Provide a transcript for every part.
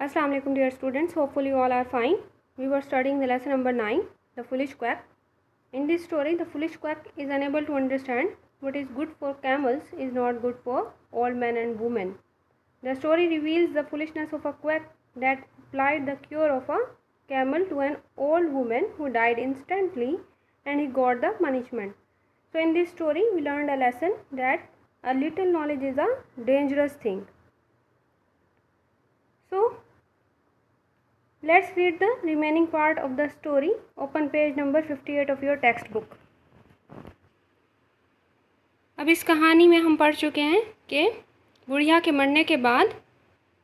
Assalamu alaikum dear students, hopefully you all are fine. We were studying the lesson number 9, the foolish quack. In this story, the foolish quack is unable to understand what is good for camels is not good for old men and women. The story reveals the foolishness of a quack that applied the cure of a camel to an old woman who died instantly, and he got the punishment. So in this story, we learned a lesson that a little knowledge is a dangerous thing. So let's read the remaining part of the story. Open page number 58 of your textbook. अब इस कहानी में हम पढ़ चुके हैं कि बुढ़िया के मरने के बाद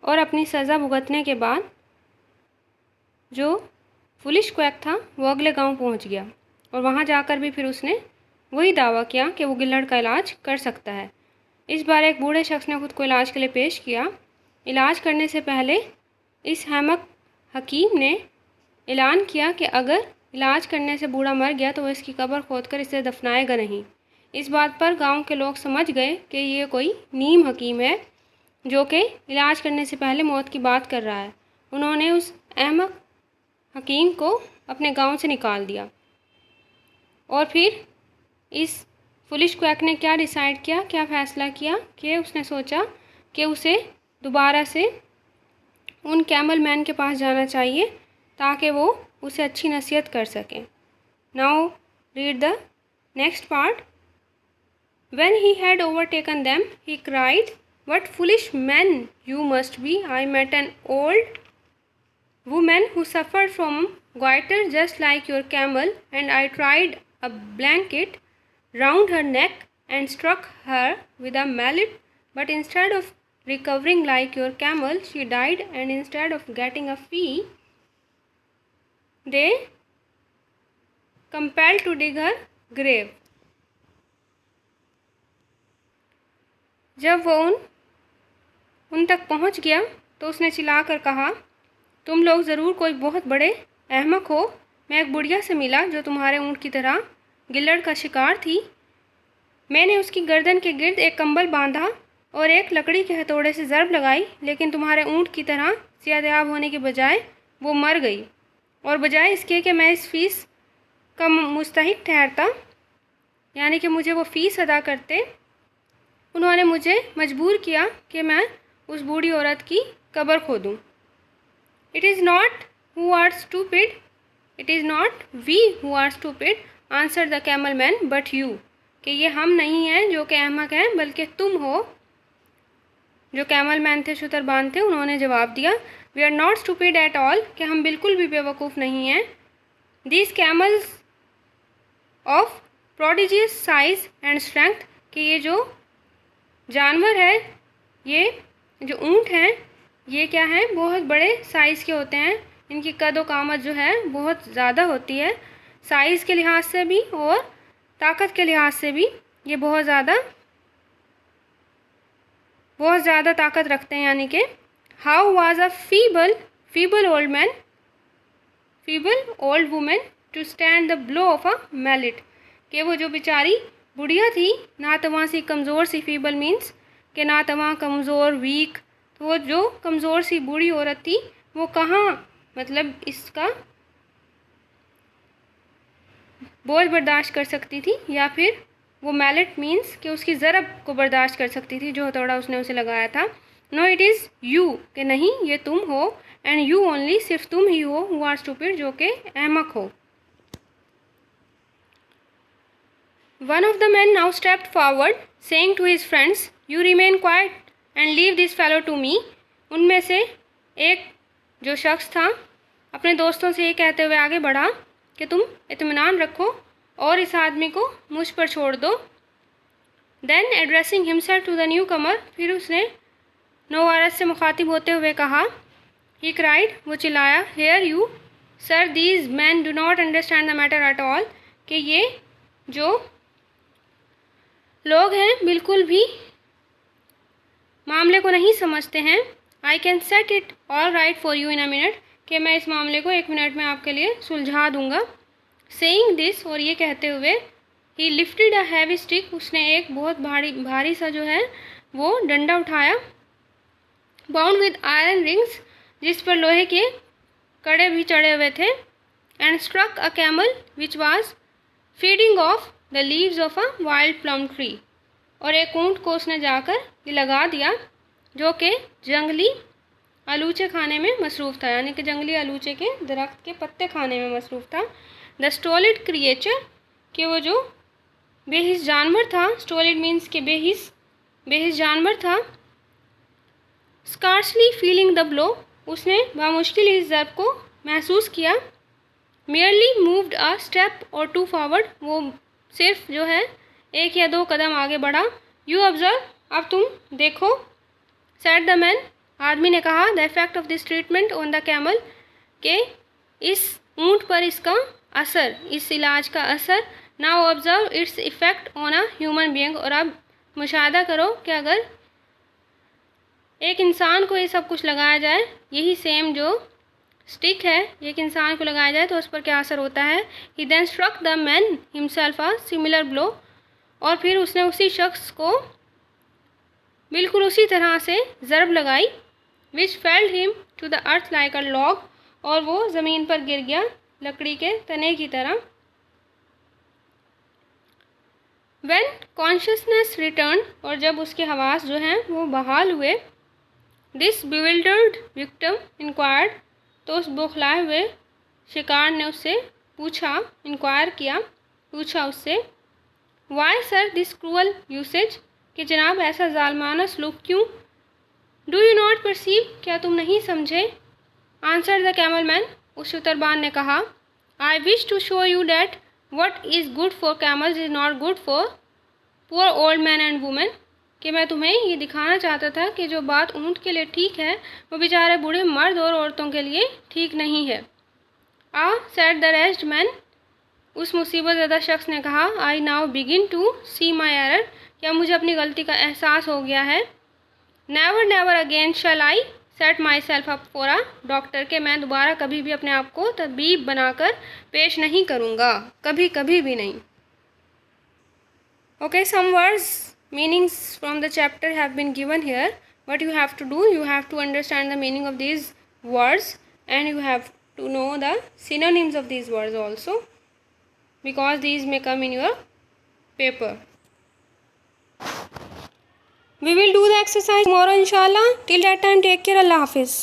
और अपनी सज़ा भुगतने के बाद जो फुलिश क्वैक था वो अगले गांव पहुंच गया और वहां जाकर भी फिर उसने वही दावा किया कि वो गिल्हड़ का इलाज कर सकता है। इस बार एक बूढ़े शख्स ने खुद को इलाज के लिए पेश किया। इलाज करने से पहले इस हैमक हकीम ने ऐलान किया कि अगर इलाज करने से बूढ़ा मर गया तो वह इसकी कब्र खोदकर इसे दफनाएगा नहीं। इस बात पर गांव के लोग समझ गए कि ये कोई नीम हकीम है जो कि इलाज करने से पहले मौत की बात कर रहा है। उन्होंने उस अहमक हकीम को अपने गांव से निकाल दिया और फिर इस फुलिश क्वैक ने क्या डिसाइड किया, क्या फ़ैसला किया कि उसने सोचा कि उसे दोबारा से उन कैमल मैन के पास जाना चाहिए ताकि वो उसे अच्छी नसीहत कर सकें। Now read the next part. When he had overtaken them, he cried, "What foolish men you must be! I met an old woman who suffered from goiter just like your camel, and I tied a blanket round her neck and struck her with a mallet, but instead of recovering like your camel, she died, and instead of getting a fee, they compelled to dig her grave." जब वो उन तक पहुंच गया तो उसने चिल्लाकर कहा, तुम लोग ज़रूर कोई बहुत बड़े अहमक हो। मैं एक बुढ़िया से मिला जो तुम्हारे ऊँट की तरह गिल्हड़ का शिकार थी। मैंने उसकी गर्दन के गिर्द एक कंबल बांधा और एक लकड़ी के हथौड़े से ज़रब लगाई, लेकिन तुम्हारे ऊँट की तरह सेहतयाब होने के बजाय वो मर गई। और बजाय इसके कि मैं इस फ़ीस का मुस्तहिक ठहरता, यानी कि मुझे वो फ़ीस अदा करते, उन्होंने मुझे मजबूर किया कि मैं उस बूढ़ी औरत की कब्र खोदूं। It is not who are stupid, it is not we who are stupid, answer the camel man, but you, कि ये हम नहीं हैं जो कि अहमक हैं बल्कि तुम हो। जो कैमल मैन थे, शुतरबान थे, उन्होंने जवाब दिया, we are not stupid at all, कि हम बिल्कुल भी बेवकूफ़ नहीं हैं। These camels of prodigious size and strength, कि ये जो जानवर है, ये जो ऊँट हैं, ये क्या हैं, बहुत बड़े साइज़ के होते हैं। इनकी कद व कामत जो है बहुत ज़्यादा होती है, साइज़ के लिहाज से भी और ताकत के लिहाज से भी ये बहुत ज़्यादा ताकत रखते हैं। यानी कि how was a feeble old women to stand the blow of a mallet, कि वो जो बेचारी बुढ़िया थी, ना तवां सी कमज़ोर सी, फीबल मीन्स कि ना तवां कमज़ोर, वीक, तो वो जो कमज़ोर सी बूढ़ी औरत थी वो कहाँ मतलब इसका बोझ बर्दाश्त कर सकती थी, या फिर वो मैलेट मीन्स कि उसकी ज़रब को बर्दाश्त कर सकती थी जो हथौड़ा उसने उसे लगाया था। नो इट इज़ यू, कि नहीं ये तुम हो, एंड यू ओनली, सिर्फ तुम ही हो, हु आर स्टूपिड, जो कि अहमक हो। One of the men now stepped forward, saying to his friends, "You remain quiet and leave this fellow to me." उनमें से एक जो शख्स था अपने दोस्तों से ये कहते हुए आगे बढ़ा कि तुम इत्मीनान रखो और इस आदमी को मुझ पर छोड़ दो। Then addressing himself to the newcomer, फिर उसने नौवारस से मुखातिब होते हुए कहा, he cried, वो चिल्लाया, "Hear you, sir, these men do not understand the matter at all," कि ये जो लोग हैं बिल्कुल भी मामले को नहीं समझते हैं। I can set it all right for you in a minute, कि मैं इस मामले को 1 मिनट में आपके लिए सुलझा दूंगा। सेइंग दिस, और ये कहते हुए, ही लिफ्टेड अ हैवी स्टिक, उसने एक बहुत भारी सा जो है वो डंडा उठाया, बाउंड विद आयरन रिंग्स, जिस पर लोहे के कड़े भी चढ़े हुए थे। And struck a camel which was feeding off the leaves of a wild plum tree, और एक ऊँट को उसने जाकर ये लगा दिया जो कि जंगली आलूचे खाने में मसरूफ़ था, यानी कि जंगली आलूचे के दरख्त के पत्ते खाने में मसरूफ़ था। द स्टोलिड क्रिएचर, कि वो जो बेहिस जानवर था, स्टोलिड मीन्स के बेहिस जानवर था। स्कार्सली फीलिंग द ब्लो, उसने बामुश्किल इस ज़रब को महसूस किया। मेयरली मूव्ड अ स्टेप और टू फॉरवर्ड, वो सिर्फ जो है एक या दो कदम आगे बढ़ा। यू ऑब्जर्व, अब तुम देखो। सेड द मैन, आदमी ने कहा। The effect of this treatment on the camel, के इस ऊँट पर इसका असर, इस इलाज का असर। Now observe its effect on a human being, और अब मुशाहदा करो कि अगर एक इंसान को ये सब कुछ लगाया जाए, यही सेम जो स्टिक है एक इंसान को लगाया जाए तो उस पर क्या असर होता है। He then struck the man himself a similar blow, और फिर उसने उसी शख्स को बिल्कुल उसी तरह से ज़रब लगाई। Which felled him to the earth like a log, और वो ज़मीन पर गिर गया लकड़ी के तने की तरह। व्हेन कॉन्शियसनेस रिटर्न, और जब उसके हवास जो हैं वो बहाल हुए। दिस बिविल्डर्ड विक्टिम इंक्वायर्ड, तो उस बौखलाए हुए शिकार ने उससे पूछा, इंक्वायर किया, पूछा उससे। Why sir this cruel usage, कि जनाब ऐसा जालमाना सलूक क्यों। डू यू नॉट परसीव, क्या तुम नहीं समझे। आंसर द कैमल मैन, उस शुतरबान ने कहा। I wish to show you that what is good for camels is not good for poor old man and women, कि मैं तुम्हें ये दिखाना चाहता था कि जो बात ऊँट के लिए ठीक है वो बेचारे बूढ़े मर्द और औरतों के लिए ठीक नहीं है। Ah said the wretched man, उस मुसीबत ज़्यादा शख्स ने कहा। I now begin to see my error, क्या मुझे अपनी गलती का एहसास हो गया है। Never never again shall I set myself up for a doctor, के मैं दोबारा कभी भी अपने आप को तबीब बनाकर पेश नहीं करूँगा, कभी कभी भी नहीं। Okay, some words, meanings from the chapter have been given here. What you have to do, you have to understand the meaning of these words, and you have to know the synonyms of these words also, because these may come in your paper. We will do the exercise tomorrow inshallah. Till that time, take care. Allah Hafiz.